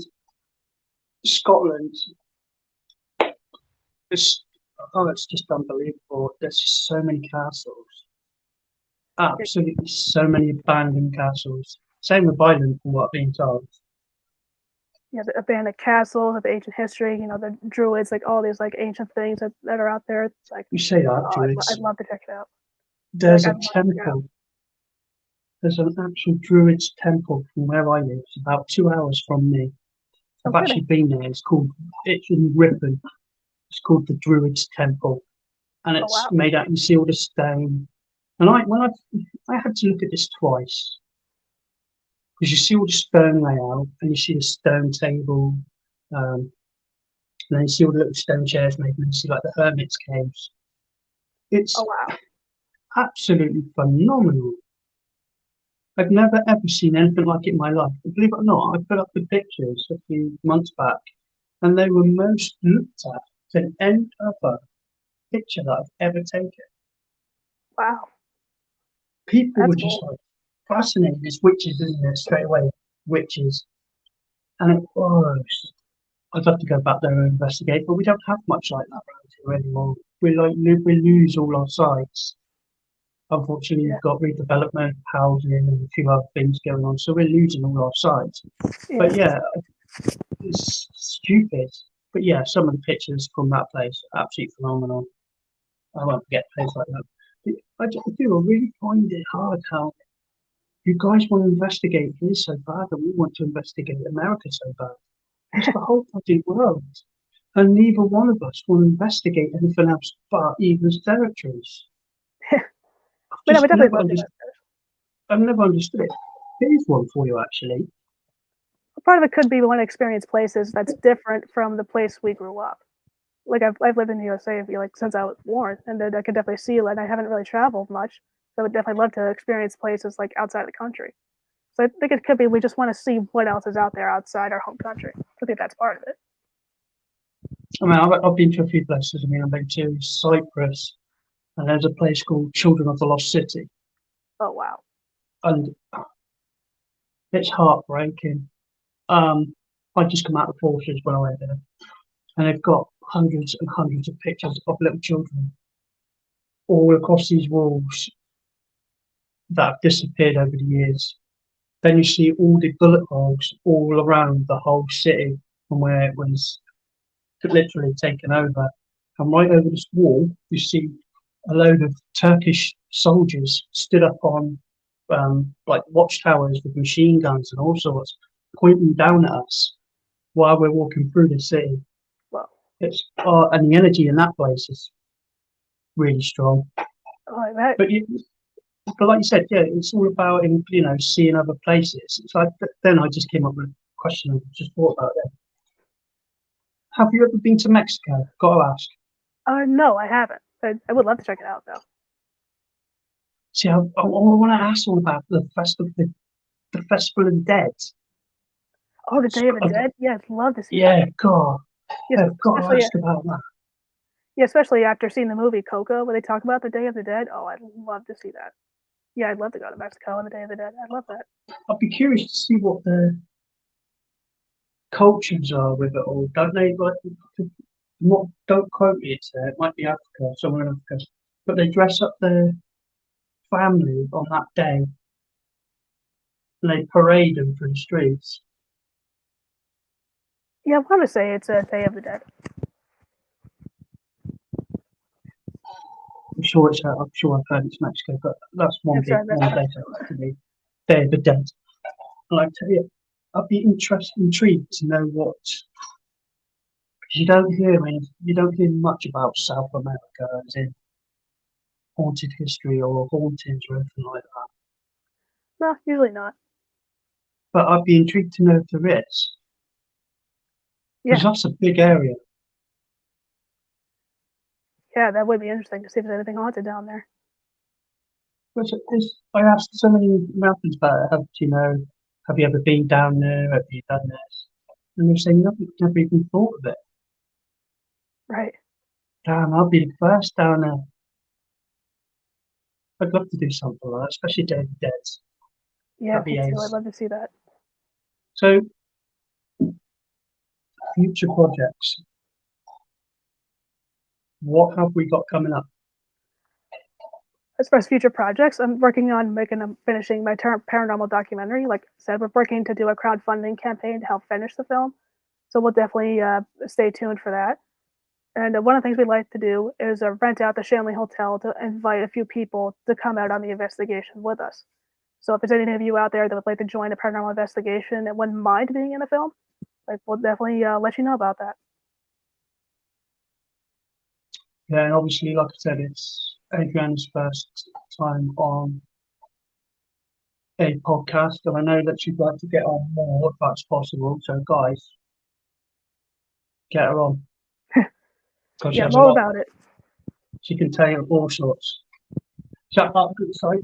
Scotland is, it's just unbelievable. There's just so many castles. Absolutely so many abandoned castles. Same with Ireland, from what I've been told. Yeah, the abandoned castles of ancient history, the druids, like all these like ancient things that are out there. It's like, you say that, druids. I'd love to check it out. There's a temple. there's an actual Druid's temple from where I live. It's about 2 hours from me. No I've actually kidding. been there. It's in Ripon. It's called the Druid's Temple, and Oh it's wow. made out of sealed stone. And I had to look at this twice because you see all the stone layout, and you see the stone table, and then you see all the little stone chairs made, and you see like the hermit's caves. Oh It's wow. absolutely phenomenal. I've never ever seen anything like it in my life. Believe it or not, I put up the pictures a few months back, and they were most looked at than any other picture that I've ever taken. Wow. People That's were just cool. like fascinated. It's witches, isn't it? Straight away, witches. And it was. I'd love to go back there and investigate, but we don't have much like that around here anymore. We lose all our sites. Unfortunately, Yeah. we've got redevelopment, housing, and a few other things going on, so we're losing all our sites. Yeah. But yeah, it's stupid. But yeah, some of the pictures from that place are absolutely phenomenal. I won't forget a place like that. I do. I really find it hard how you guys want to investigate here so bad, and we want to investigate America so bad. It's the whole bloody world, and neither one of us will investigate anything else but Eva's territories. I've But I would just definitely never love to. understood. I've never understood it. Here's one for you, actually. Part of it could be we want to experience places that's different from the place we grew up. Like I've lived in the USA like since I was born, and then I can definitely see it. And I haven't really traveled much, so I would definitely love to experience places like outside the country. So I think it could be we just want to see what else is out there outside our home country. I think that's part of it. I mean, I've been to a few places. I mean, I've been to Cyprus, and there's a place called Children of the Lost City, Oh wow. and it's heartbreaking. Um, I just come out of the forces when I went there, and they've got hundreds and hundreds of pictures of little children all across these walls that have disappeared over the years. Then you see all the bullet holes all around the whole city from where it was literally taken over. And right over this wall, you see a load of Turkish soldiers stood up on like watchtowers with machine guns and all sorts, pointing down at us while we're walking through the city. Well, And the energy in that place is really strong. oh, that, But but like you said, yeah, it's all about seeing other places. It's like then I just came up with a question I just thought about it. Have you ever been to Mexico? Got to ask. no, I haven't. I would love to check it out though. See, I want to ask all about the Festival of the Dead. Oh, the Day of the I've- Dead. Yeah, I'd love to see that. yeah, God, Yes, I've got to especially ask about that. yeah, especially after seeing the movie Coco, where they talk about the Day of the Dead. Oh, I'd love to see that. Yeah, I'd love to go to Mexico on the Day of the Dead. I'd love that. I'd be curious to see what the cultures are with it all. Don't they like? Not, don't quote me. It might be Africa, somewhere in Africa, but they dress up their family on that day and they parade them through the streets. Yeah, I want to say it's a Day of the Dead. I'm sure I've heard it's Mexico, but that's Yeah, sorry, one that's place I'd like to be. Day of the Dead. And I tell you, I'd be intrigued to know what you don't hear much about South America as in haunted history or hauntings or anything like that. no, usually not. But I'd be intrigued to know if there is, because Yeah, that's a big area. yeah, that would be interesting to see if there's anything haunted down there. I asked so many mountains about it. Have you ever been down there? Have you done this? And they're saying nothing, never even thought of it. Right. Damn, I'll be the first down there. I'd love to do something like that, especially Day of the Dead. Yeah, That'd be me too. I'd ace. love to see that. So, future projects. What have we got coming up? As far as future projects, I'm working on finishing my paranormal documentary. Like I said, we're working to do a crowdfunding campaign to help finish the film. So we'll definitely stay tuned for that. And one of the things we'd like to do is rent out the Shanley Hotel to invite a few people to come out on the investigation with us. So if there's any of you out there that would like to join a paranormal investigation and wouldn't mind being in a film, like we'll definitely let you know about that. Yeah, and obviously, like I said, it's Adrianna's first time on a podcast, and I know that she'd like to get on more if that's possible. So, guys, get her on because she Yeah, has I'm a all lot. about it. She can tell you all sorts. Shut up, good side.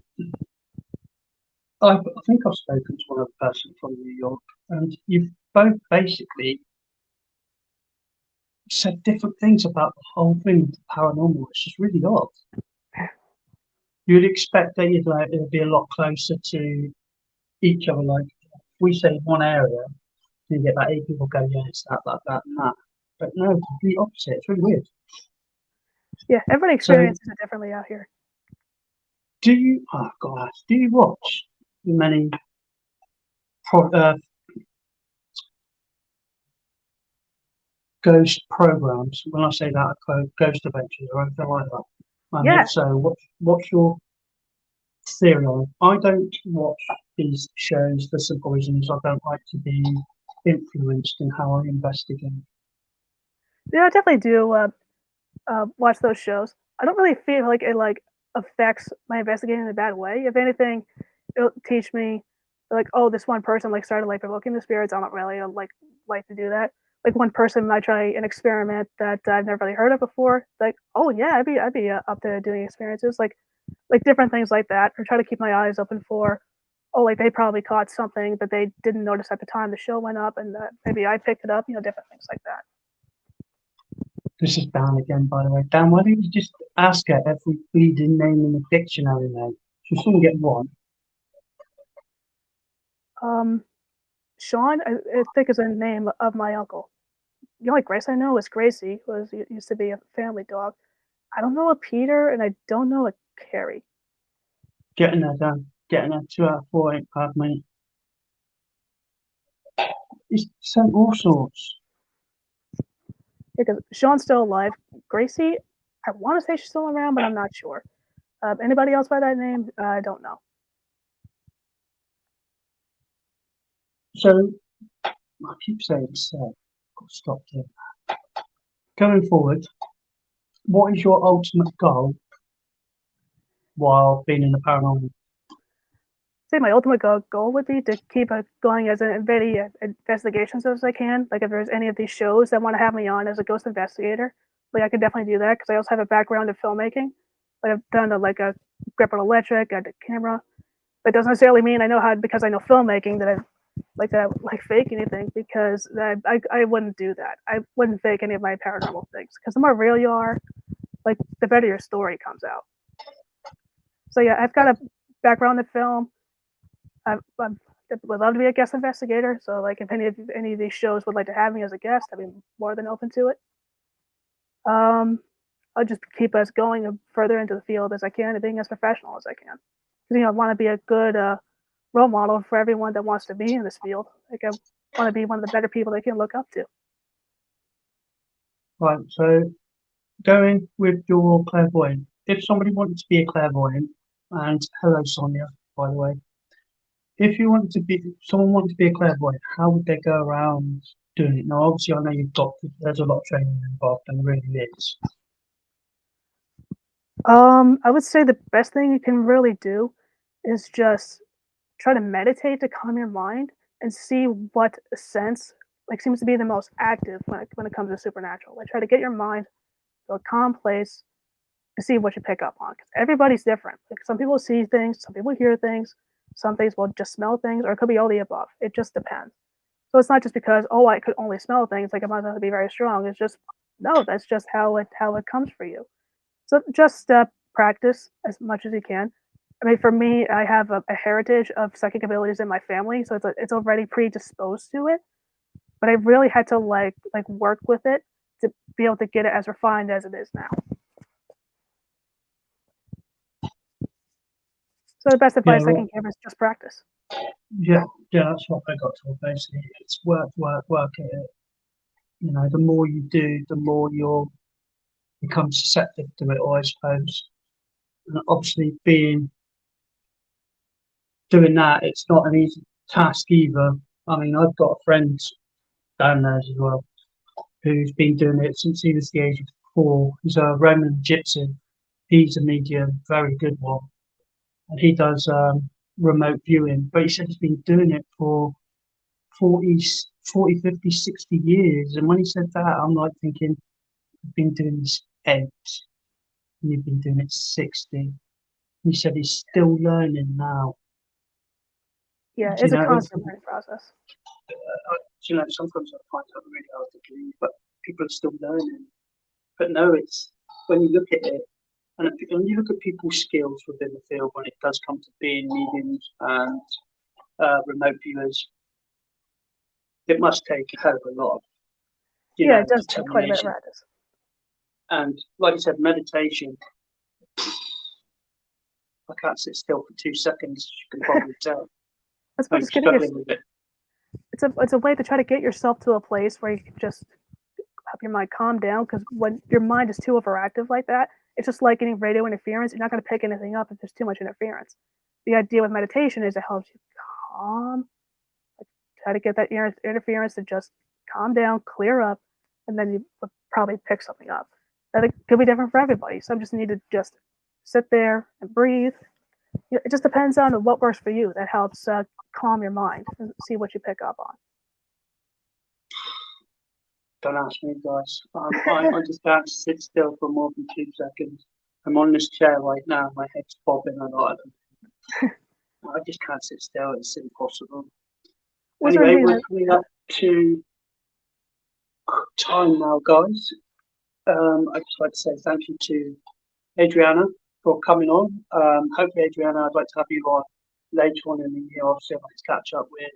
I think I've spoken to one other person from New York, and you've both basically said different things about the whole thing with the paranormal. It's just really odd. You'd expect that it'd be a lot closer to each other. Like if we say one area, you get about 8 people go, yeah, it's that, and that. But no, complete opposite. It's really weird. Yeah, everybody So, experiences it differently out here. do you? Oh God, do you watch many pro, ghost programs? When I say that, I quote ghost adventures or anything like that. And Yeah, if so, what's your theory on it? I don't watch these shows for simple reasons. I don't like to be influenced in how I investigate. yeah, I definitely do watch those shows. I don't really feel like it like affects my investigating in a bad way. If anything, it'll teach me like, oh, this one person like started like provoking the spirits. I don't really like to do that. Like one person might try an experiment that I've never really heard of before. Like, oh yeah, I'd be up to doing experiences like different things like that, or try to keep my eyes open for. Oh, like they probably caught something that they didn't notice at the time the show went up, and maybe I picked it up. Different things like that. This is Dan again, by the way. Dan, why don't you just ask her every bleeding name in the dictionary, mate? She'll soon get one. Um, Sean, I think is the name of my uncle. The only Grace I know is Gracie, who used to be a family dog. I don't know a Peter, and I don't know a Carrie. Getting there, Dan. Getting there. 2 out of 4 ain't bad, mate. He's sent all sorts. Because Sean's still alive. Gracie, I want to say she's still around, but I'm not sure. Anybody else by that name? I don't know. So, I keep saying so. Got to stop here. Going forward, what is your ultimate goal while being in the paranormal? Say my ultimate goal would be to keep going as many investigations as I can. Like if there's any of these shows that want to have me on as a ghost investigator, like I could definitely do that because I also have a background in filmmaking. Like I've done a grip on electric, I did camera. That doesn't necessarily mean I know how because I know filmmaking that I like fake anything because I wouldn't do that. I wouldn't fake any of my paranormal things because the more real you are, like the better your story comes out. So yeah, I've got a background in film. I would love to be a guest investigator. So like if any of these shows would like to have me as a guest, I'd be more than open to it. Um, I'll just keep us going further into the field as I can and being as professional as I can. Because I want to be a good role model for everyone that wants to be in this field. Like I want to be one of the better people they can look up to. Right, so going with your clairvoyant, if somebody wanted to be a clairvoyant, and hello Sonia, by the way, if you wanted to be someone wanted to be a clairvoyant, how would they go around doing it? Now, obviously, I know there's a lot of training involved, and there really is. I would say the best thing you can really do is just try to meditate to calm your mind and see what sense like seems to be the most active when it comes to supernatural. Like try to get your mind to a calm place to see what you pick up on. 'Cause everybody's different. Like some people see things, some people hear things, some things will just smell things, or it could be all the above. It just depends. So it's not just because I could only smell things, like I might not be very strong. It's just no, that's just how it comes for you. So just practice as much as you can. I mean, for me, I have a heritage of psychic abilities in my family, so it's already predisposed to it. But I really had to like work with it to be able to get it as refined as it is now. So the best Yeah, advice I can give is just practice. yeah, yeah. That's what I got told. Basically, it's work, work, work at it. You know, the more you do, the more you'll become susceptible to it. Or I suppose, and obviously, being doing that, it's not an easy task either. I mean, I've got a friend down there as well who's been doing it since he was the age of 4. He's a Roman Gibson. He's a medium, very good one, and he does remote viewing. But he said he's been doing it for 40, 40, 50, 60 years. And when he said that, I'm like thinking, I've been doing this 8, and you've been doing it 60. And he said he's still learning now. Yeah, Do it's you a know, constant learning process. you know, sometimes I find that really hard to believe, but people are still learning. But no, it's when you look at it, and when you look at people's skills within the field, when it does come to being mediums and remote viewers, it must take a hell of a lot of, Yeah, it does take quite a bit of determination. practice. And like you said, meditation, I can't sit still for 2 seconds, you can probably tell. That's I'm just getting your, struggling with it. it's a way to try to get yourself to a place where you can just help your mind calm down. Because when your mind is too overactive like that, it's just like getting radio interference. You're not going to pick anything up if there's too much interference. The idea with meditation is it helps you calm, like, try to get that interference to just calm down, clear up, and then you would probably pick something up. I think it could be different for everybody. Some just need to just sit there and breathe. It just depends on what works for you. That helps calm your mind and see what you pick up on. Don't ask me, guys. I just can't sit still for more than 2 seconds. I'm on this chair right now, my head's bobbing a lot. I just can't sit still, it's impossible. Was there Anyway, anything we're coming up to time now, guys. I'd just like to say thank you to Adrianna for coming on. Hopefully, Adrianna, I'd like to have you on later on in the year. Obviously, I'd like to catch up with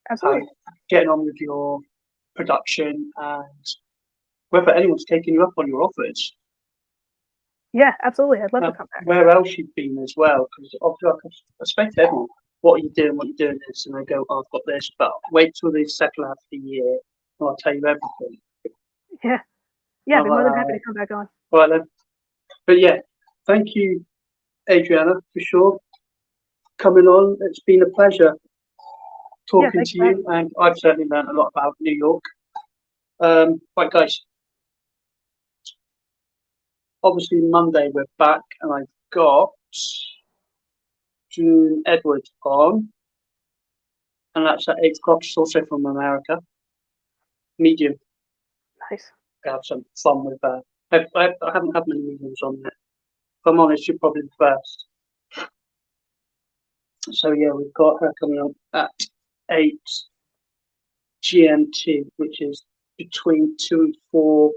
absolutely? getting on with your production and whether anyone's taken you up on your offers. Yeah, absolutely. I'd love to come back. Where else you've been as well, because obviously I expect everyone, what are you doing this, and they go, oh, I've got this, but wait till the second half of the year and I'll tell you everything. Yeah, I'd be more than happy to come back on. Right then. But yeah, thank you, Adrianna, for sure, coming on. It's been a pleasure talking to you, and I've certainly learned a lot about New York. Right, guys. Obviously, Monday we're back, and I've got June Edwards on, and that's at 8 o'clock. She's also from America. Medium. Nice. Have some fun with her. I haven't had many mediums on yet. If I'm honest, you're probably the first. So yeah, we've got her coming up at 8 GMT, which is between 2 and 4.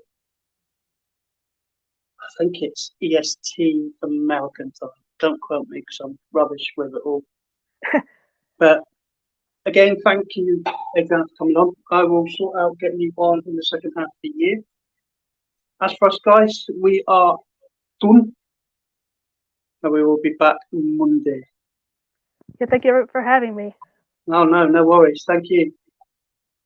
I think it's EST American time. Don't quote me because I'm rubbish with it all. But again, thank you, Adrianna, for coming on. I will sort out getting you on in the second half of the year. As for us, guys, we are done. And we will be back Monday. Yeah, thank you for having me. No worries. Thank you.